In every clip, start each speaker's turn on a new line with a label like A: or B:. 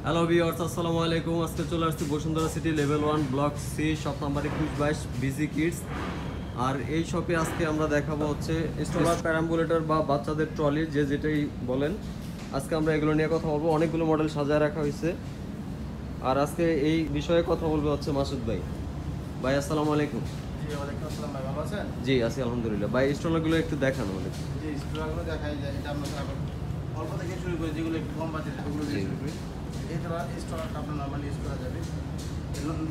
A: Hello viewers, আসসালামু আলাইকুম। আজকে চলে আসছি Bashundhara city level 1 block C, shop number 2122 BG kids. আর এই শপে আজকে আমরা দেখাবো হচ্ছে স্ট্রলার, প্যারাম্বুলেটর বা বাচ্চাদের ট্রলি, যে যেটাই বলেন। আজকে আমরা এগুলো নিয়ে কথা বলবো। অনেকগুলো মডেল সাজায় রাখা হয়েছে। আর আজকে এই বিষয়ে কথা বলবো হচ্ছে মাসুদ ভাই। ভাই আসসালামু আলাইকুম।
B: জি, ওয়ালাইকুম আসসালাম ভাই, ভালো আছেন?
A: জি আছি আলহামদুলিল্লাহ। ভাই স্ট্রলারগুলো একটু দেখানো মানে।
B: জি, স্ট্রলারগুলো দেখাই যায়। এটা আমরা অল্প থেকে শুরু করি, যেগুলো একটু কম বাজেট ওগুলো দিয়ে শুরু করি। এই স্ট্রলারটা আপনার নর্মালি ইউজ করা যাবে,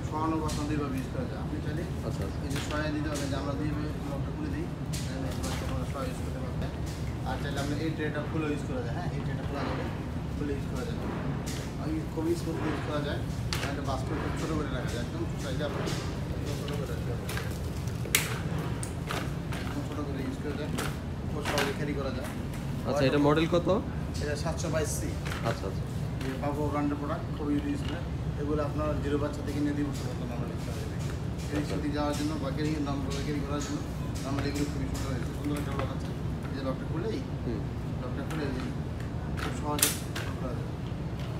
B: ছড়ানো বসানো দুইভাবে ইউজ করা যায়। আপনি চাইলে
A: আচ্ছা
B: এই যে সহায় দিতে হবে, যে আমরা দুইভাবে লকটা খুলে দিই, সহায় ইউজ করতে পারবেন। আর চাইলে আমরা এই ট্রেটা খুলে ইউজ করা যায়। হ্যাঁ, এই ট্রেটা খোলা যাবে, খুলে ইউজ করা যাবে। খুবই স্মুথ ইউজ করা যায়। আর একটা বাস্কেট খুব ছোটো করে রাখা যায়, একদম সাইজে আপনার ছোটো করে রাখতে হবে, ছোটো করে ইউজ করা যায়, খুব সহজে ক্যারি করা যায়।
A: আচ্ছা, এটা মডেল কত?
B: এটা 722C।
A: আচ্ছা আচ্ছা,
B: বাবু ব্র্যান্ডের প্রোডাক্ট, খুবই ইউজ করে। এগুলো আপনার 0 বাচ্চা থেকে নিয়ে 2 বছর পর্যন্ত আমরা ইউজ করা যাবে। ক্যারি করতে যাওয়ার জন্য বা ক্যারি করার জন্য আমরা এগুলো খুবই সুন্দর একটা লক আছে। এই যে লকটা খুলেই খুব সহজে করা যায়।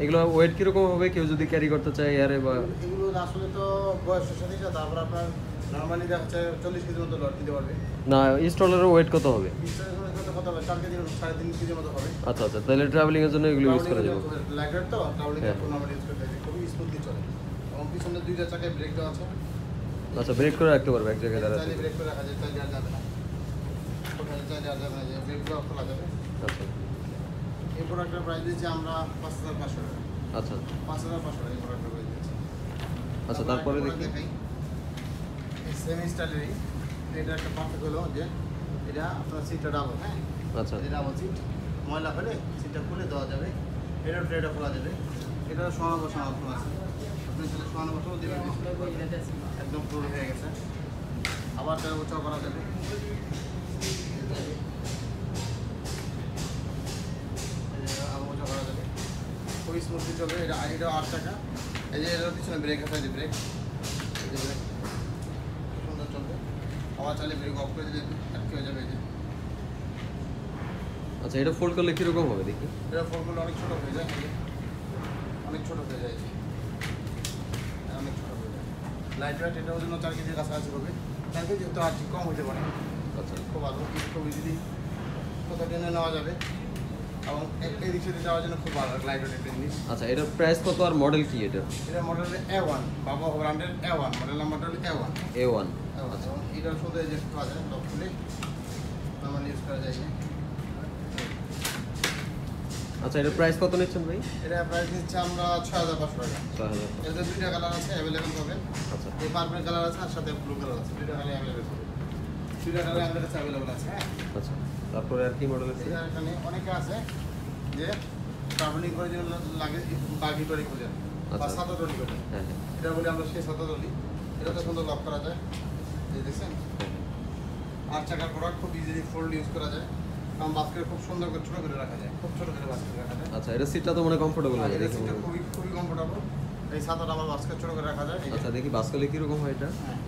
A: এগুলো ওয়েট কিরকম হবে কেউ যদি ক্যারি করতে চায় এয়ারে বা?
B: এগুলো আসলে তো বয়সের সাথে সাথে তারপর আপনার নর্মালি দেখা যাচ্ছে 40 কেজির মতো লট দিতে পারবে।
A: না, স্ট্রলারের ওয়েট কত হবে?
B: কত হবে? 4 কেজি 3.5 কেজির মতো হবে।
A: আচ্ছা আচ্ছা, তাহলে ট্রাভেলিং এর জন্য এগুলো ইউজ করা যাবে।
B: লাইটার তো ট্রাভেলিং এর জন্য আমরা ইউজ করতে পারি, খুবই স্মুথলি চলে। এবং পিছনে দুইটা চাকায় ব্রেক দেওয়া আছে।
A: আচ্ছা, ব্রেক করে রাখতে পারবে এক জায়গায় দাঁড়াতে।
B: চাইলে ব্রেক করে রাখা যায়, চাইলে আর যাবে না। ওখানে চাইলে আর যাবে না, যে ব্রেকগুলো খোলা যাবে।
A: আচ্ছা
B: এই প্রোডাক্টের প্রাইস দিয়েছি আমরা 5500 টাকা।
A: আচ্ছা
B: 5500 টাকা এই প্রোডাক্টের প্রাইস দিয়েছি।
A: আচ্ছা, তারপরে দেখি।
B: এই সেম স্টাইলেরই এটা একটা পার্থক্য হলো যে এটা আপনার সিটটা ডাবল। হ্যাঁ,
A: আচ্ছা
B: এটা ডাবল সিট। ময়লা হলে সিটটা খুলে দেওয়া যাবে, এটার ট্রেটা খোলা যাবে। এটা শোয়ানো বসানো অপশন আছে, আপনি সেটা শোয়ানো বসানো দেবেন, একদম পুরো হয়ে গেছে। আবার তার উঁচাও করা যাবে, আবার উঁচা করা যাবে, খুবই স্মুথলি চলবে। এটাও 8 টাকা। এই যে এটার পিছনে ব্রেক আছে, যে ব্রেক, এই যে ব্রেক সুন্দর চলবে। আবার চাইলে ব্রেক অফ করে দিলে আটকে হয়ে যাবে। এই যে
A: আচ্ছা, এটা ফোল্ড করলে কিরকম হবে দেখি?
B: এটা ফোনগুলো অনেক ছোটো হয়ে যায়, অনেক ছোটো হয়ে যায়, অনেক ছোটো হয়ে যায়। লাইট ওয়েট, এটাও জন্য 4 কেজির কাছাকাছি হবে। 4 কেজি তো আর কি কম হতে পারে।
A: আচ্ছা
B: খুব ভালো, খুব ইজিলি কোথাও টেনে নেওয়া যাবে, এবং এই রিক্সাতে যাওয়ার জন্য খুব ভালো লাইট ওয়েট একটা জিনিস।
A: আচ্ছা, এটার প্রাইস কত আর মডেল কি এটা?
B: এটা মডেল A1, বাবা ব্র্যান্ডের A1, মডেল নাম্বারটা হলো A1।
A: A1।
B: আচ্ছা, এটা শুধু এই যে পাওয়া যায়, লক খুলে নর্মালি ইউজ করা যায়।
A: আচ্ছা, এটার প্রাইস কত নিচ্ছেন ভাই?
B: এটা প্রাইস দিচ্ছি আমরা 6500 টাকা।
A: 6000।
B: এতে 2টা কালার আছে, অ্যাভেলেবেল পাবেন।
A: আচ্ছা
B: এই পার্পল কালার আছে, আর সাথে ব্লু কালার আছে। 2টা কালার অ্যাভেলেবেল পাবেন, 2টা কালার আমাদের কাছে অ্যাভেলেবেল আছে। হ্যাঁ,
A: আচ্ছা, তারপরে আর কি মডেল আছে?
B: এখানে অনেকে আছে যে ট্রাভেলিং করে জন্য লাগে বাগি টরি খোঁজেন বা
A: আচ্ছা।
B: সাদা টরি খোঁজেন।
A: হ্যাঁ হ্যাঁ
B: এটা বলি আমরা সেই সাদা টরি। এটা তো সুন্দর লক করা যায়, এই দেখছেন। আর চাকার প্রোডাক্ট খুব ইজিলি ফোল্ড ইউজ করা যায়, কারণ বাস্কেট খুব সুন্দর করে ছোটো করে রাখা যায়, খুব ছোটো করে বাস্কেট রাখা যায়।
A: আচ্ছা, এটা সিটটা তো মানে কমফোর্টেবল হবে দেখে মনে হয়।
B: খুবই খুবই কমফোর্টেবল। এই সাদাটা আমার বাস্কেট ছোটো করে রাখা যায়।
A: আচ্ছা, দেখি বাস করলে কিরকম হয় এটা?
B: হ্যাঁ,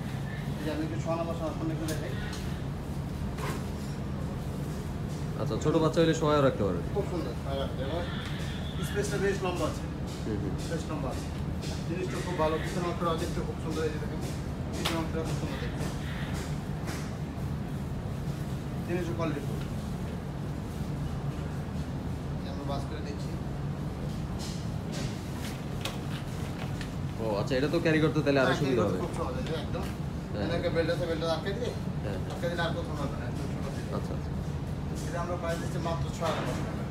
B: এই যে আমি একটু শোয়ানো বসানো সামনে একটু দেখাই।
A: আচ্ছা, ছোট বাচ্চা হলে সহায় রাখতে পারবে।
B: খুব সুন্দর স্পেসটা বেশ লম্বা আছে,
A: হুম হুম।
B: বেশ লম্বা আছে। জিনিসটা খুব ভালো, পিছনে অংশটা দেখতে খুব সুন্দর। এই যে দেখেন, পিছনে অংশটা খুব সুন্দর দেখতে, জিনিসের কোয়ালিটি খুব। আমরা বাস করে দেখছি।
A: ও আচ্ছা, এটা তো ক্যারি করতে তাহলে আরো সুবিধা হবে।
B: খুব সহজ আছে একদম।
A: হ্যাঁ।
B: এখানে বেল্ট আছে, বেল্টটা আটকে দিয়ে
A: হ্যাঁ
B: আর কোথাও হবে না, একদম ছোটো থেকে।
A: আচ্ছা আচ্ছা,
B: এটা আমরা প্রাইস দিচ্ছি মাত্র 6500 টাকা।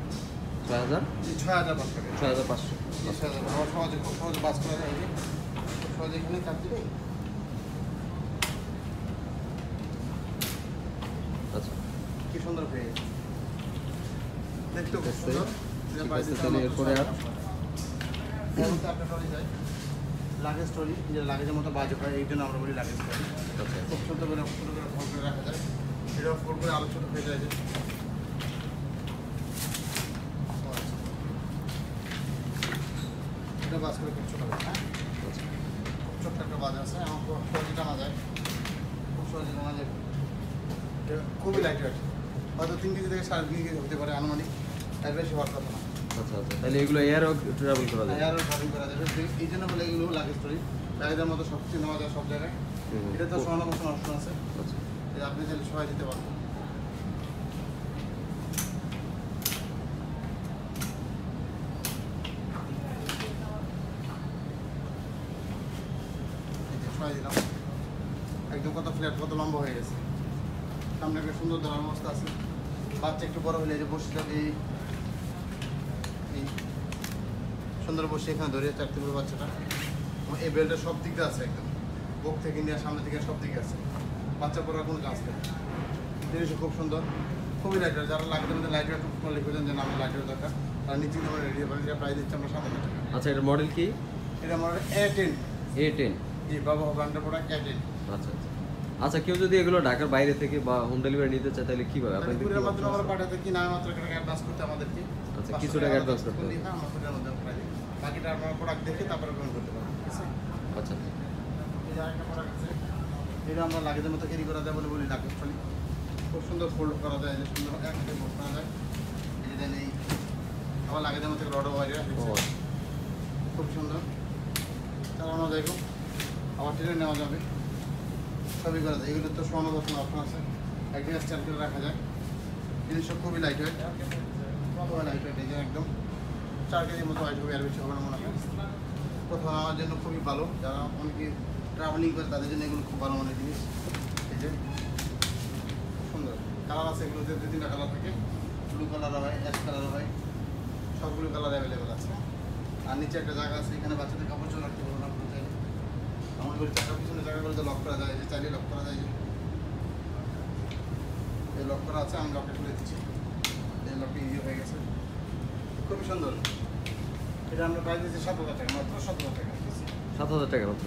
A: 6000?
B: 6500 টাকা।
A: 6500।
B: সহজে খুব সহজে বাস করা যায়, খুব সহজে এখানে চাপ দিলে।
A: আচ্ছা,
B: কি সুন্দর হয়ে গেছে, দেখতেও খুব সুন্দর।
A: ঠিক আছে, তাহলে এরপরে আর
B: একটা ট্রলি যায়, লাগেজ ট্রলি, যে লাগেজের মতো বাজে হয়, এই জন্য আমরা বলি লাগেজ ট্রলি।
A: আচ্ছা
B: খুব সুন্দর করে ফোল্ড করে রাখা যায়। এটাও ফোল্ড করে আরও ছোটো হয়ে যায়। এটা বাস করে খুব ছোটো হয়। হ্যাঁ,
A: আচ্ছা
B: খুব ছোট্ট একটা বাজ আছে, আমার খুব সহজে টানা যায়, খুব সহজে টানা যায়। এটা খুবই লাইট ওয়েট, হয়তো 3 কেজি থেকে 3.5 কেজি হতে পারে আনুমানিক, তার বেশি হওয়ার কথা না।
A: আচ্ছা আচ্ছা, তাহলে এগুলো এয়ারও ট্রাভেল করা যায়?
B: এয়ারও ট্রাভেল করা যাবে, এই জন্য বলে এগুলো লাগেজ স্টোরি, লাগেজের মতো সব কিছু নেওয়া যায় সব জায়গায়। এটা তো শোয়ানো বসানো অপশন আছে,
A: আচ্ছা
B: এটা আপনি চাইলে সবাই দিতে পারবেন। দিলাম একদম কত ফ্ল্যাট, কত লম্বা হয়ে গেছে, সামনে একটা সুন্দর ধরার অবস্থা আছে। বাচ্চা একটু বড় হলে যে বসে এই সুন্দর বসে এখানে ধরে চারটে করে বাচ্চাটা, এই বেল্টটা সব দিকে আছে, একদম বুক থেকে নিয়ে সামনে থেকে সব দিকে আছে, বাচ্চা পড়ার কোনো চান্স নেই। জিনিসটা খুব সুন্দর, খুবই লাইটার, যারা লাগবে আমাদের লাইটার একটু লিখবেন যে আমার লাইটার দরকার, তারা নিচে আমরা রেডি হবে। এটা প্রাইস দিচ্ছি আমরা 7,000 টাকা।
A: আচ্ছা, এটার মডেল কি?
B: এটা মডেল A10।
A: A10?
B: জি, বাবা ব্র্যান্ডের প্রোডাক্ট A10।
A: আচ্ছা আচ্ছা আচ্ছা, কেউ যদি এগুলো ঢাকার বাইরে থেকে বা হোম ডেলিভারি নিতে চায় তাহলে কিভাবে? আপনাদের কি
B: কুরিয়ার মাধ্যমে
A: option
B: আমরা
A: আছে?
B: পাঠাতে কি না মাত্র টাকা অ্যাডভান্স করতে আমাদেরকে।
A: আচ্ছা, কিছু টাকা অ্যাডভান্স করতে হবে।
B: হ্যাঁ, আমরা কুরিয়ার মাধ্যমে পাঠাই দিই। বাকিটা আপনারা প্রোডাক্ট দেখে তারপরে পেমেন্ট করতে পারবেন, ঠিক আছে?
A: আচ্ছা
B: এই যে আরেকটা প্রোডাক্ট আছে, এটা আমরা লাগেজের মতো ক্যারি করা যায় বলে বলি লাগেজ ট্রলি। খুব সুন্দর ফোল্ড করা যায়, যে সুন্দর একসাথে ফোল্ড করা যায়। এই যে দেন এই আবার লাগেজের মতো রডও বাইরে
A: ও
B: খুব সুন্দর, চালানো যায়, আবার ট্রেনে নেওয়া যাবে, সবই করা যায়। এগুলো তো শোয়ানো বসানো অপশন আছে, একদিকে স্ট্যান্ড করে রাখা যায়। জিনিসটা খুবই লাইট ওয়েট, খুবই লাইট ওয়েট, এই যে একদম 4 কেজির মতো ওয়েট হবে, আর বেশি হবে না মনে হয়। কোথাও আমার জন্য খুবই ভালো, যারা অনেকে ট্রাভেলিং করে তাদের জন্য এগুলো খুব ভালো মানের জিনিস। এই যে সুন্দর কালার আছে, এগুলোতে 2-3টা কালার থাকে, ব্লু কালার হয়, অ্যাশ কালার হয়, সবগুলো কালার অ্যাভেলেবেল আছে। আর নিচে একটা জায়গা আছে, এখানে বাচ্চাদের কাপড় চোপড় রাখতে পারবেন আপনি চাইলে। আমার বলি টাকার পিছনে জায়গাগুলোতে লক করা যায়, যে চাইলে লক করা যায়, এই লক করা আছে, আমি লকটা খুলে দিচ্ছি, এই লকটা ইজি হয়ে গেছে, খুবই সুন্দর। এটা আমরা প্রাইস দিচ্ছি 7,000 টাকা, মাত্র 7,000 টাকা।
A: 7,000 টাকা মাত্র?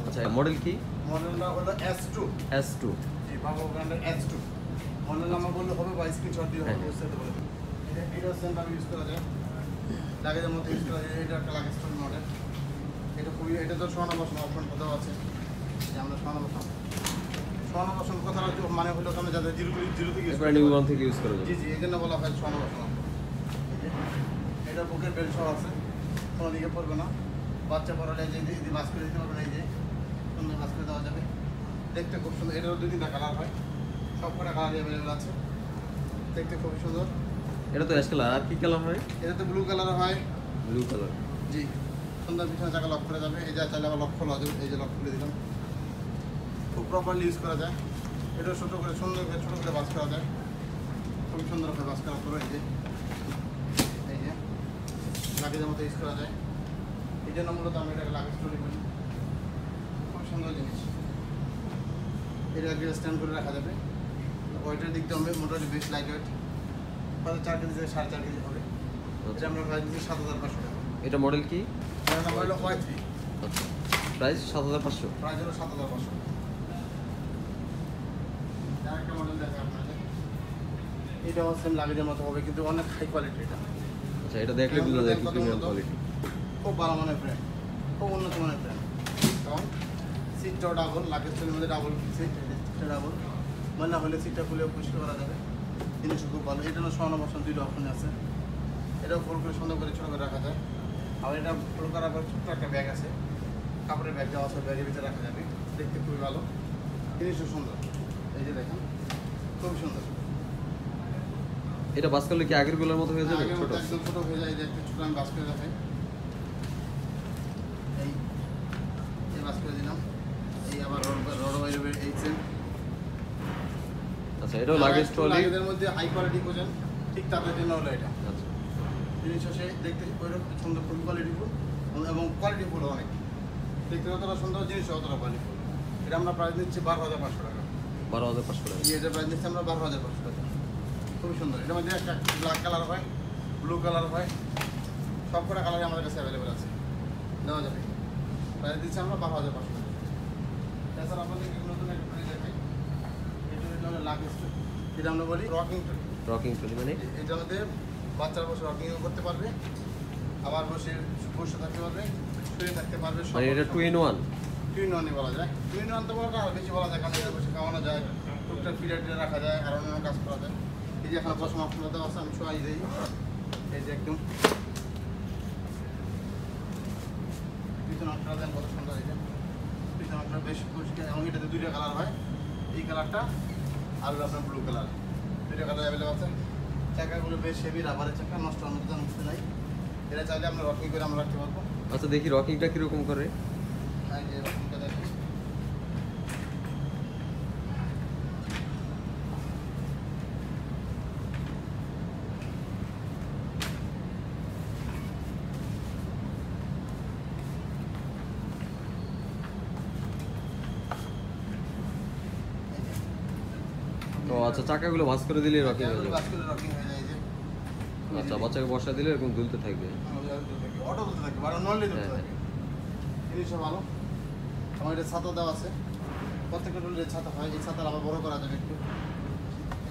A: আচ্ছা, মডেল কি?
B: মডেলটা হলো S2।
A: S2?
B: জি, বাবা ব্র্যান্ডের S2 মডেল নাম্বার বললে হবে বা স্ক্রিনশট দিয়ে হবে, বুঝতে পারবেন। এটা সেন্টার ইউজ করা যায়, লাগেজের মধ্যে ইউজ করা যায়। এটা একটা লাগেজ স্টোরি মডেল, এটা খুবই, এটা তো সোনা বসানো অপশন কোথাও আছে, যে আমরা সোনা বসানো কথাটা মানে হলো আমরা যাদের জিরো থেকে ইউজ
A: নিউ ওয়ান থেকে ইউজ করা যায়?
B: জি জি, এই জন্য বলা হয় সোনা বসানো। এটা বুকের বেল্ট সহ আছে, কোনো দিকে পড়বে না, বাচ্চা পড়ালে যে বাস করে দিতে পারবেন, এই যে সুন্দর বাস করে দেওয়া যাবে, দেখতে খুব সুন্দর। এটারও 2-3টা কালার হয়, সব কটা কালার অ্যাভেলেবেল আছে, দেখতে খুবই সুন্দর।
A: এটা তো অ্যাশ কালার, আর কি কালার হয়?
B: এটা তো ব্লু কালার হয়।
A: Blue colour?
B: জি, সুন্দর পিছনে জায়গা লক করা যাবে, এই যে চাইলে আবার লক খোলা যাবে, এই যে লক খুলে দিলাম, খুব প্রপারলি ইউজ করা যায়। এটা ছোটো করে সুন্দর করে ছোটো করে বাস করা যায়, খুব সুন্দর করে বাস করা পুরো, এই যে লাগেজের মতো ইউজ করা যায়। এই জন্য মূলত আমি এটাকে লাগেজ স্টোরি করি, খুব সুন্দর জিনিস। এটা একদিকে স্ট্যান্ড করে রাখা যাবে, ওয়েটের দিক দিয়ে মোটামুটি বেশ লাইট ওয়েট, হয়তো 4 কেজি থেকে 4.5 কেজি হবে। এটা আমরা প্রাইস দিচ্ছি 7,500 টাকা।
A: এটা মডেল কি?
B: এটার নাম হলো Y3।
A: আচ্ছা, প্রাইস 7,500?
B: প্রাইস হলো 7,500। আরেকটা মডেল দেখে আপনাদের, এটাও সেম লাগেজের মতো হবে, কিন্তু অনেক হাই কোয়ালিটি। এটা
A: আচ্ছা, এটা দেখলে বোঝা যায় কি প্রিমিয়াম কোয়ালিটি।
B: খুব ভালো মানের ব্র্যান্ড, খুব উন্নত মানের ব্র্যান্ড। কারণ সিটটাও ডাবল, লাগেজ স্টোরের মধ্যে ডাবল সিট, সিটটা ডাবল, ময়লা হলে সিটটা খুলে পরিষ্কার করা যাবে, জিনিসটা খুব ভালো। এটা সোনা বসানো 2টা অপশন আছে, এটাও ফোল্ড করে সুন্দর করে ছোটো করে রাখা যায়। আর এটা ফোল্ড করার পর ছোট্ট একটা ব্যাগ আছে, কাপড়ের ব্যাগ দেওয়া আছে, ব্যাগের ভিতরে রাখা যাবে, দেখতে খুবই ভালো, জিনিসটা সুন্দর। এই যে দেখেন, খুব সুন্দর।
A: এটা বাস করলে কি আগেরগুলোর মতো হয়ে যাবে? ছোট?
B: একদম ছোটো হয়ে যায়, যে একটু ছোটো আমি বাস করে দেখাই, এই বাস করে দিলাম, এই আবার রড হয়ে যাবে, এই সেম।
A: আচ্ছা, এটাও লাগেজ ট্রলি?
B: লাগেজের মধ্যে হাই কোয়ালিটি খোঁজেন, ঠিক তাদের জন্য হলো এটা।
A: আচ্ছা,
B: জিনিস হচ্ছে দেখতে ওইরকম সুন্দর, খুবই কোয়ালিটিফুল এবং কোয়ালিটিফুল অনেক, দেখতে যতটা সুন্দর জিনিস ততটা কোয়ালিটিফুল। এটা আমরা প্রাইস দিচ্ছি 12,500 টাকা।
A: 12,500 টাকা?
B: এটা প্রাইস দিচ্ছি আমরা 12,500 টাকা, খুবই সুন্দর। এটার মধ্যে একটা ব্ল্যাক কালার হয়, ব্লু কালার হয়, সব কটা কালারই আমাদের কাছে অ্যাভেলেবেল আছে, দেওয়া যাবে। প্রাইস দিচ্ছি আমরা 12,500 টাকা। তাছাড়া আপনাদের নতুন একটা ট্রলি দেখাই, এটা হলো লাগেজ ট্রলি, যেটা আমরা বলি রকিং ট্রলি।
A: রকিং ট্রলি মানে?
B: এটার মধ্যে বাচ্চারা বসে রকিংও করতে পারবে, আবার বসে থাকতে পারবে, শুয়ে থাকতে পারবে,
A: মানে এটা 2 in 1?
B: 2 in 1 বলা যায়। 2 in 1 তো বলাটা আর বেশি বলা যায়, কারণ এটা বসে খাওয়ানো যায়, টুকটাক পিরিয়ডে রাখা যায়, আর অন্যান্য কাজ করা যায়। এই যে এখন বসানো অপশন দেওয়া আছে, আমি ছোঁয়াই দিই, এই যে একদম পিছন আপনারা দেন কত সুন্দর, এই যে পিছন আপনারা বেশ পরিষ্কার, এবং এটাতে দুইটা কালার হয়, এই কালারটা আর হলো আপনার ব্লু কালার, দুইটা কালার অ্যাভেলেবল আছে। চাকাগুলো বেশ হেভি রাবারের চাকা, নষ্ট হওয়ার মতো কিছু নাই। এটা চাইলে আমরা রকিং করে আমরা রাখতে পারবো।
A: আচ্ছা দেখি রকিংটা কিরকম করে।
B: এই যে রকিংটা দেখি,
A: তো আচ্ছা চাকাগুলো ভাঁজ করে দিলে রকিং হয়ে যাবে।
B: বাস্কেটে রকিং হয়ে যায়। এই যে
A: আচ্ছা বাচ্চাকে বসা দিলে এরকম দুলতে থাকবে।
B: অটো দুলতে থাকে, বারো নলে দুলতে
A: হ্যাঁ,
B: থাকে, জিনিসটা ভালো। আমার এটা ছাতা দেওয়া আছে, প্রত্যেকটা টুলের ছাতা হয়, এই ছাতার আবার বড় করা যাবে একটু,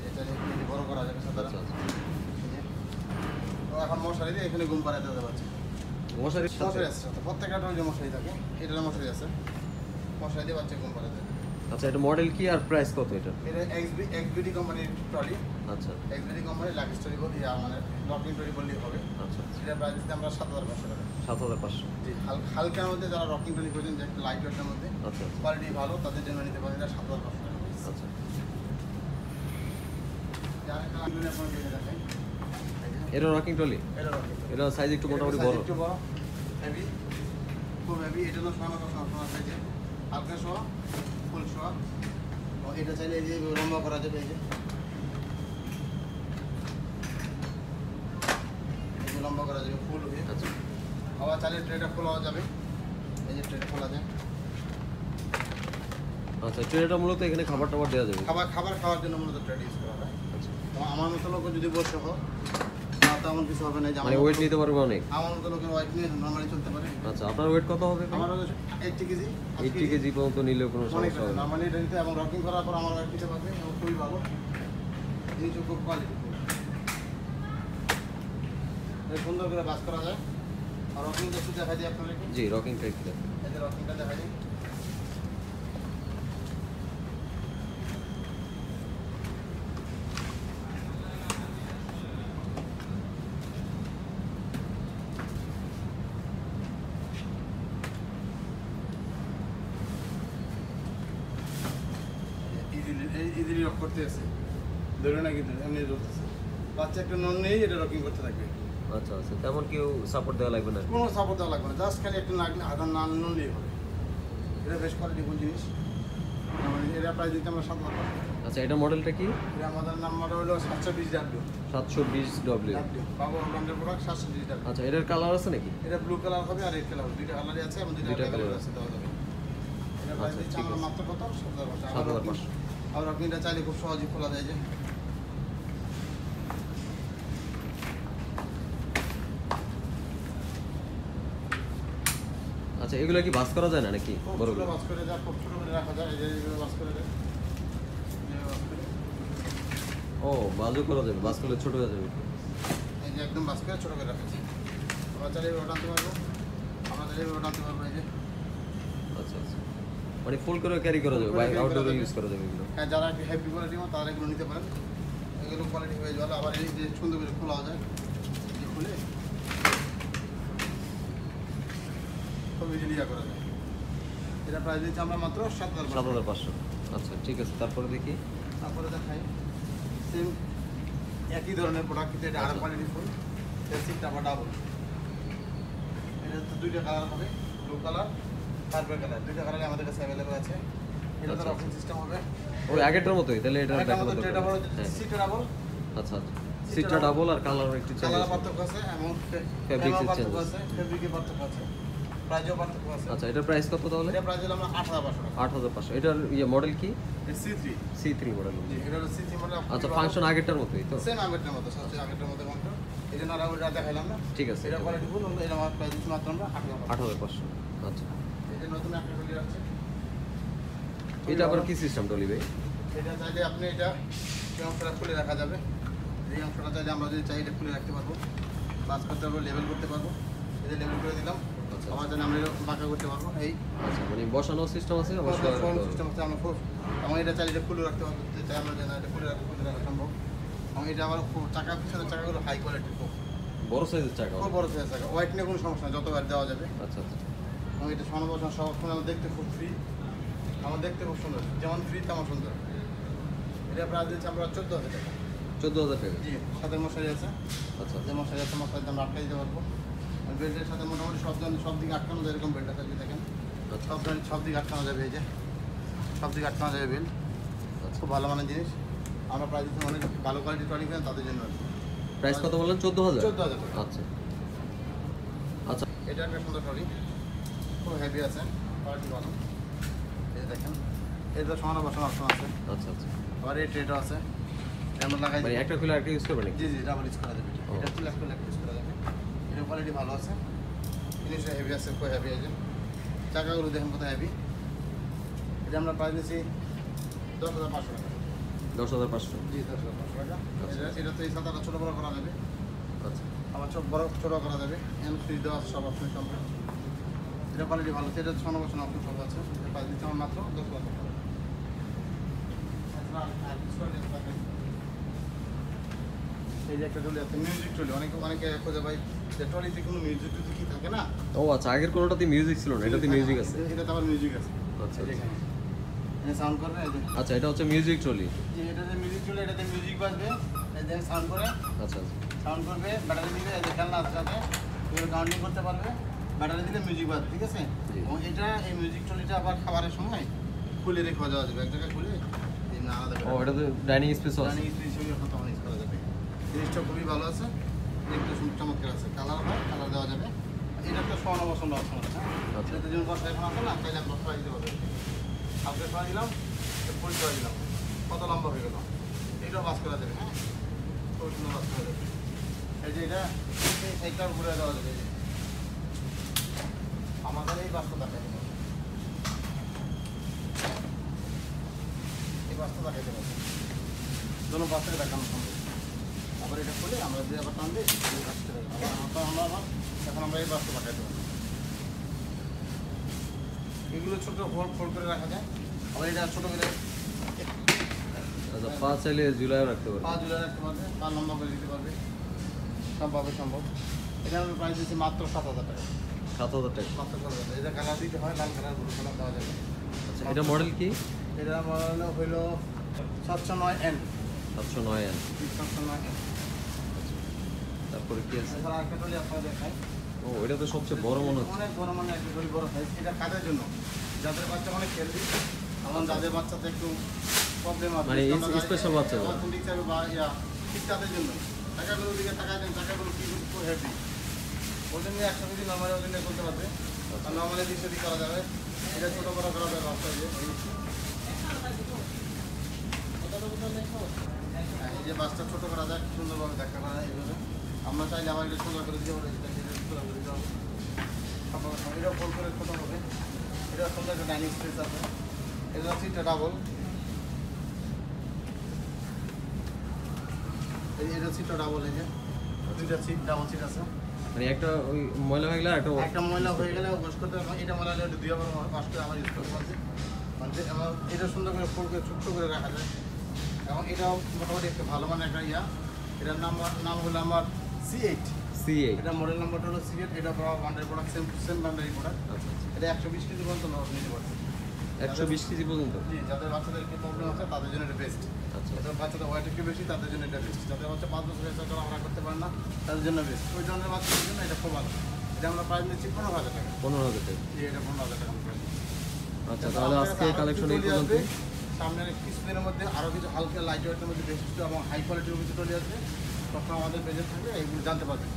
B: এটা একটু বড় করা যাবে ছাতাটা।
A: আচ্ছা আচ্ছা
B: তো এখন মশারি দিয়ে এখানে ঘুম পাড়াতে দেওয়া যাচ্ছে।
A: মশারির সাথে।
B: মশারি আছে, প্রত্যেকটা টুলে মশারি থাকে, এটার মশারি আছে, মশারি দিয়ে বাচ্চা ঘুম পাড়াতে।
A: আচ্ছা এটা মডেল কি আর প্রাইস কত এটা?
B: এটা এক্সবিডি কোম্পানির ট্রলি,
A: আচ্ছা
B: এক্সবিডি কোম্পানির লাকি স্টোরি বলি, মানে লকিং ট্রলি বললেই হবে।
A: আচ্ছা
B: সেটা প্রাইস দিতে আমরা 7,500 টাকা।
A: 7,500।
B: জি, হালকার মধ্যে যারা রকিং ট্রলি করছেন, যে একটা লাইট ওয়েটের মধ্যে
A: আচ্ছা আচ্ছা
B: কোয়ালিটি ভালো, তাদের জন্য নিতে পারেন। এটা 7,500 টাকা।
A: আচ্ছা
B: যারা কালারগুলো আপনাকে দেখাই,
A: এটা রকিং ট্রলি।
B: এটা রকিং ট্রলি।
A: এটা সাইজ একটু মোটামুটি
B: এটা
A: বড়।
B: একটু বড়, হেভি, খুব হেভি। এটা হলো সোয়া সাইজে, হালকা সোয়া, ফুল সোয়া। এটা চাইলে এই যে লম্বা করা যাবে, এই যে লম্বা করা যাবে ফুল হয়ে।
A: আচ্ছা
B: আবার চাইলে ট্রেটা খোলা যাবে, এই যে ট্রেটা খোলা যায়।
A: আচ্ছা ট্রেটা মূলত এখানে খাবার টাবার দেওয়া যাবে।
B: খাবার খাওয়ার জন্য মূলত ট্রেটা ইউজ করা হয়।
A: আচ্ছা
B: তো আমার মতো লোক যদি বসে হোক, না তেমন কিছু হবে না। যে
A: মানে ওয়েট নিতে পারবে অনেক।
B: আমার মতো লোকের ওয়েট নিয়ে নর্মালি চলতে পারে।
A: আচ্ছা আপনার ওয়েট কত হবে?
B: আমার 80 কেজি,
A: 80 কেজি পর্যন্ত নিলেও কোনো সমস্যা হবে না।
B: নর্মালি এটা নিতে, এবং রকিং করার পর আমার ওয়েট নিতে পারবে, এবং খুবই ভালো জিনিস, খুব কোয়ালিটি সুন্দর করে বাস করা যায়। আর রকিংটা একটু দেখা যায় আপনাদেরকে।
A: জি রকিংটা একটু দেখেন।
B: এই যে রকিংটা দেখা যায়। ইজিলি রক করতে আছে, ধরে না কিন্তু এমনি চলতেছে। বাচ্চা একটা নন নেই, এটা রকিং করতে থাকবে।
A: আচ্ছা আচ্ছা তেমন কেউ সাপোর্ট দেওয়া লাগবে না।
B: কোনো সাপোর্ট দেওয়া লাগবে না, জাস্ট খালি একটা আধার নান নলেই হবে। এটা বেশ কোয়ালিটিফুল জিনিস। এটা প্রাইস দিতে আমরা 7,000 টাকা।
A: আচ্ছা এটা মডেলটা কি?
B: এটা আমাদের নাম্বার হলো 720W।
A: 720W।
B: বাবু ব্র্যান্ডের প্রোডাক্ট 720W।
A: আচ্ছা এটার কালার আছে নাকি?
B: এটা ব্লু কালার হবে আর রেড কালার হবে, দুইটা কালারই আছে, এবং দুইটা কালার আছে, দেওয়া যাবে। এটা প্রাইস
A: আচ্ছা,
B: দিচ্ছি
A: ঠিক
B: আমরা
A: আছে।
B: মাত্র কত? 7,500।
A: 7,500।
B: আর আপনি এটা চাইলে খুব সহজেই খোলা যায়। যে
A: আচ্ছা এগুলো কি ভাঁজ করা যায় না নাকি?
B: খুব
A: বড়
B: ছোট বাস করে যায়, খুব ছোট করে রাখা যায়, এই যে এইভাবে বাস করে যায়, এইভাবে বাস করে।
A: ও ভাঁজও করা যাবে, ভাঁজ করলে ছোট হয়ে যাবে।
B: এই যে একদম বাস করে ছোট করে রাখা যায়। আমরা চাইলে এভাবে টানতে পারবো, আমরা চাইলে এভাবে টানতে পারবো। এই যে
A: আচ্ছা আচ্ছা মানে ফুল করে ক্যারি করা যাবে, বাইরে আউটডোরে ইউজ করা যাবে এগুলো।
B: হ্যাঁ, যারা একটু হেভি কোয়ালিটি হয় তারা এগুলো নিতে পারেন। এগুলো কোয়ালিটি হয়ে যাবে। আবার এই যে সুন্দর করে খোলা যায়, এই যে খুলে খুব ইজিলি করা যায়। এটা প্রাইস দিচ্ছি আমরা মাত্র 7,500।
A: 7,500। আচ্ছা ঠিক আছে তারপরে দেখি।
B: তারপরে দেখাই সেম একই ধরনের প্রোডাক্ট, কিন্তু এটা আরো কোয়ালিটি ফুল। এর সিটটা আবার ডাবল। এটা তো দুইটা কালার হবে, ব্লু কালার, পার্পল কালার, দুইটা কালারই আমাদের কাছে অ্যাভেলেবল আছে। এটা তো রকিং সিস্টেম হবে,
A: ওই আগেরটার মতোই তাহলে এটা
B: এটা
A: দেখানো
B: আমাদের
A: দরকার।
B: এটা বড়
A: হ্যাঁ
B: সিটটা ডাবল,
A: আচ্ছা আচ্ছা সিটটা ডাবল আর কালার একটু চেঞ্জ
B: কালার
A: আছে।
B: পার্থক্য আছে, এবং
A: Fabrics এর
B: পার্থক্য
A: changes।
B: আছে, ফেব্রিকের পার্থক্য আছে, প্রাইজও পার্থক্য আছে।
A: আচ্ছা এটার প্রাইস কত তাহলে?
B: এটা প্রাইস হলো আমরা 8,500 টাকা।
A: 8,500। এটার ইয়ে মডেল কি?
B: এটা C3।
A: C3 model.
B: জি, এটা হলো C3 মডেল।
A: আচ্ছা ফাংশন আগেরটার মতোই তো?
B: সেম আগেরটার মতো, সবচেয়ে আগেরটার মতো কন্ট্রো। এই জন্য আর ওটা দেখাইলাম না।
A: ঠিক আছে
B: এটা কোয়ালিটি ফুল, এটা আমার প্রাইস দিচ্ছি মাত্র আমরা 8,500।
A: 8,500। আচ্ছা
B: এই যে নতুন একটা টলি আছে,
A: এটা আবার কি সিস্টেম টলি ভাই?
B: এটা চাইলে আপনি এটা এই অংশটা খুলে রাখা যাবে। এই অংশটা চাইলে আমরা যদি চাই এটা খুলে রাখতে পারবো, বাস করতে পারবো, লেভেল করতে পারবো। এই যে লেভেল করে দিলাম,
A: আচ্ছা
B: আমার জন্য আমরা বাঁকা করতে পারবো। এই
A: আচ্ছা মানে বসানো সিস্টেম আছে আবার সরানো
B: ফোন
A: করতে
B: সিস্টেম আছে, আমরা খুব, এবং এটা চাইলে এটা খুলে রাখতে পারবো, যে চাই আমরা যেন এটা খুলে রাখা সম্ভব। এবং এটা আবার খুব চাকা পিছনে চাকাগুলো হাই কোয়ালিটির, খুব
A: বড় সাইজের চাকা।
B: খুব বড় সাইজের চাকা, ওয়াইট নিয়ে কোনো সমস্যা নেই, যত ওয়াইট দেওয়া যাবে।
A: আচ্ছা আচ্ছা।
B: এবং এটা সামনে বসানো সবসময় আমার দেখতে খুব ফ্রি, আমার দেখতে খুব সুন্দর, যেমন ফ্রি তেমন সুন্দর। এটা প্রাইস দিচ্ছি আমরা 14,000 টাকা।
A: 14,000 টাকা।
B: জি, সাথে মশারি আছে।
A: আচ্ছা
B: যে মশারি আছে, মশারির দাম আটকাই দিতে পারবো। আর বেল্টের সাথে মোটামুটি সব দিকে আটকানো যায়, এরকম বেল্ট আছে দেখেন। সব দিকে আটকানো যাবে, এই যে সব দিকে আটকানো যাবে বেল্ট। খুব ভালো মানের জিনিস। আমরা প্রাইস দিচ্ছি অনেক ভালো কোয়ালিটি ট্রলি কিনেন তাদের জন্য।
A: প্রাইস কত বললেন? 14,000?
B: 14,000 টাকা।
A: আচ্ছা আচ্ছা।
B: এটা একটা সুন্দর ট্রলি, খুব হেভি আছে, কোয়ালিটি ভালো। এই দেখেন, এটা সমানো বসানো অপশন আছে।
A: আচ্ছা আচ্ছা।
B: আবার এই ট্রেটা আছে, আমরা লাগাই
A: মানে একটা খুলে আরেকটা ইউজ করবেন?
B: জি জি, ডাবল ইউজ করা যাবে। এটা খুলে একটা ইউজ করা যাবে। এটা কোয়ালিটি ভালো আছে, জিনিসটা হেভি আছে, খুব হেভি আছে। চাকাগুলো দেখেন কত হেভি। এটা আমরা প্রাইস দিচ্ছি 10,500 টাকা।
A: 10,500?
B: জি, 10,500 টাকা। এটা তো এই সাদাটা ছোটো বড়ো করা যাবে।
A: আচ্ছা।
B: আবার বড় ছোটো করা যাবে, এম সুইচ দেওয়া আছে, সব অপশন কমপ্লিট। এটা কোয়ালিটি ভালো আছে, এটা ছয় বছর অপশন সব আছে। প্রাইস দিচ্ছি আমার মাত্র 10,000 টাকা। এই যে একটা ট্রলি আছে, মিউজিক ট্রলি। অনেকে খোঁজে ভাই যে ট্রলিতে কোনো মিউজিক টুজিক কি থাকে না।
A: ও আচ্ছা, আগের কোনোটাতে মিউজিক ছিল না, এটাতে মিউজিক আছে?
B: এটাতে আবার মিউজিক আছে।
A: আচ্ছা আচ্ছা।
B: এটা সাউন্ড করবে, এই যে।
A: আচ্ছা, এটা হচ্ছে মিউজিক ট্রলি।
B: এটাতে মিউজিক ট্রলি, এটাতে মিউজিক বাজবে, এই যে সাউন্ড করে।
A: আচ্ছা আচ্ছা।
B: সাউন্ড করবে, ব্যাটারি দিবে, এই যে খেলনা আছে সাথে, এগুলো কাউন্টিং করতে পারবে। ব্যাটারি দিলে মিউজিক বাজবে, ঠিক আছে? এবং এই মিউজিক ট্রলিটা আবার খাবারের সময় খুলে রেখে যাওয়া যাবে, এক জায়গায় খুলে না আলাদা।
A: ও, এটা তো ডাইনিং স্পেস আছে?
B: ডাইনিং স্পেস হিসেবে এখন তখন ইউজ করা যাবে। জিনিসটা খুবই ভালো আছে, দেখতে চমৎকার আছে। কালার হয়, কালার দেওয়া যাবে। এটা একটা স্বর্ণ বসন্ত অপশন আছে।
A: আচ্ছা।
B: এটাতে যেমন বসা এখন আছে না, তাইলে আমরা সবাই দিতে পারবো। হালকা সবাই দিলাম, ফুল সবাই দিলাম, কত লম্বা হয়ে গেল। এটাও বাস করা যাবে, হ্যাঁ, খুব সুন্দর বাস করা যাবে। এই যে এটা এইটার ঘুরে দেওয়া যাবে। আমাদের এই বাসটা দেখাই দেবো, এই বাসটা দেখাই দেবো, দুটো বাসটাকে দেখানো সম্ভব। আবার এটা খুলে আমরা দিয়ে আবার টান দিই, আবার এখন আমরা এই বাসটা দেখাই দেবো। এগুলো ছোটো ফোল্ড করে রাখা যায়। আবার এটা ছোটো করে
A: আচ্ছা, পা চাইলে ঝুলায় রাখতে পারবে?
B: পা ঝুলে রাখতে পারবে, পা লম্বা করে দিতে পারবে, সম্ভব সম্ভব। এটা আমরা প্রাইস দিচ্ছি মাত্র 7,000 টাকা।
A: 7,000 টাকা?
B: মাত্র 7,000 টাকা। এটা কালার দিতে হয়, লাল কালার, ব্লু কালার দেওয়া যাবে।
A: আচ্ছা, এটা মডেল কি?
B: এটা মডেল হইল 709N।
A: 709N।
B: 709N।
A: তারপরে কি আছে?
B: এছাড়া একটা ট্রলি আপনারা দেখাই।
A: ও, এটা তো সবচেয়ে বড় মনে হচ্ছে।
B: অনেক বড়, মানে একটা ট্রলি বড় সাইজ। এটা কাদের জন্য? যাদের বাচ্চা অনেক হেলদি, এবং যাদের বাচ্চাতে একটু প্রবলেম আছে,
A: মানে স্পেশাল বাচ্চা
B: বা ইয়া, ঠিক তাদের জন্য। টাকাগুলোর দিকে টাকা দেন, টাকাগুলো কি খুব হেভি, ওই জন্য 100 কেজি নর্মালি ওই জন্য করতে পারবে। আর নর্মালি 200 কেজি করা যাবে। এটা ছোটো বড় করা যাবে রাস্তায় যে। এই যে বাসটা ছোটো করা যায়, সুন্দরভাবে দেখা করা যায় এইভাবে। আমরা চাইলে আবার এটা সুন্দর করে দিতে পারি, এটাও ফোল্ড করে ছোটো হবে। এটাও সুন্দর একটা ডাইনিং স্পেস আছে। এটা সিটটা ডাবল, এটা সিটটা ডাবল। এই যে দুইটা সিট, ডাবল সিট আছে।
A: মানে একটা ওই ময়লা হয়ে গেলে
B: একটা ময়লা হয়ে গেলে ওয়াশ করতে হবে। এটা ময়লা হলে 2 বার ওয়াশ করে আমার ইউজ করতে পারছি। মানে এটা সুন্দর করে ফোল্ড করে ছোট্ট করে রাখা যায়। এবং এটাও মোটামুটি একটা ভালো মানের একটা ইয়া। এটার নাম হলো আমার C8। এটা মডেল নাম্বারটা হলো C8। এটা boundary product, same boundary product.
A: আচ্ছা আচ্ছা।
B: এটা 120 কেজি পর্যন্ত লস নিতে পারছে।
A: 120 কেজি পর্যন্ত?
B: জি, যাদের বাচ্চাদের একটু প্রবলেম আছে তাদের জন্য এটা বেস্ট।
A: আচ্ছা।
B: যাদের বাচ্চাদের ওয়েট একটু বেশি তাদের জন্য এটা বেস্ট। যাদের বাচ্চা 5 বছরের বাচ্চা চলাফেরা করতে পারে না তাদের জন্য বেস্ট। ওই ধরনের বাচ্চাদের জন্য এটা খুব ভালো। এটা আমরা প্রাইস নিচ্ছি 15,000 টাকা।
A: 15,000 টাকা?
B: জি, এটা 15,000 টাকা আমরা প্রাইস নিচ্ছি।
A: আচ্ছা, তাহলে আজকে কালেকশন এই পর্যন্ত।
B: সামনের কিছুদিনের মধ্যে আরও কিছু হালকা লাইট ওয়েটের মধ্যে বেশ কিছু এবং হাই কোয়ালিটির কিছু ট্রলি আসবে, তখন আমাদের পেজে থাকবে, এইগুলো জানতে পারবেন।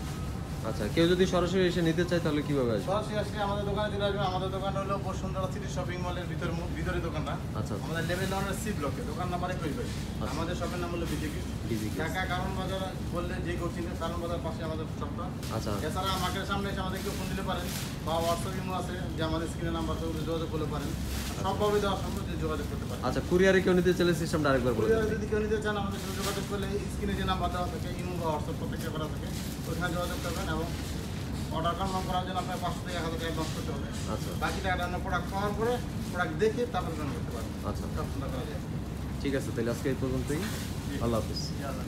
A: আচ্ছা, কেউ যদি সরাসরি এসে নিতে চায় তাহলে কিভাবে আসবে?
B: সরাসরি আসলে আমাদের দোকানে চলে আসবে। আমাদের দোকান হলো বসুন্ধরা সিটি শপিং মলের ভিতরে দোকানটা।
A: আচ্ছা।
B: আমাদের লেভেল 1 C ব্লকে, দোকান নাম্বার 21। আমাদের শপের নাম হলো বিজেপি। ঢাকা কারণ বাজার বললে যে কোচিং কারণ বাজার পাশে আমাদের শপটা।
A: আচ্ছা।
B: এছাড়া মার্কেটের সামনে এসে আমাদেরকে ফোন দিতে পারেন, বা হোয়াটসঅ্যাপ ইমো আছে যে আমাদের স্ক্রিনে নাম্বার, সেগুলো যোগাযোগ করতে পারেন। সবভাবে দেওয়া সম্ভব, যে যোগাযোগ করতে পারেন।
A: আচ্ছা, কুরিয়ারে কেউ নিতে চাইলে সিস্টেমটা আরেকবার বলে দেন।
B: যদি কেউ নিতে চান আমাদের সাথে যোগাযোগ করলে স্ক্রিনে যে নাম্বার দেওয়া থাকে, ইমো বা হোয়াটসঅ্যাপ প্রত্যেকটা করা থাকে, ওইখানে যোগাযোগ করবেন। এবং অর্ডার কনফার্ম করার জন্য আপনার 500 থেকে 1000 টাকা অ্যাডভান্স করতে হবে।
A: আচ্ছা।
B: বাকি টাকাটা আপনার প্রোডাক্ট পাওয়ার পরে প্রোডাক্ট দেখে তারপর পেমেন্ট করতে পারবেন।
A: আচ্ছা,
B: সব সুন্দর করা যায়।
A: ঠিক আছে, তাহলে আজকে এই পর্যন্তই। আল্লাহ হাফিজ।
B: জি, আল্লাহ।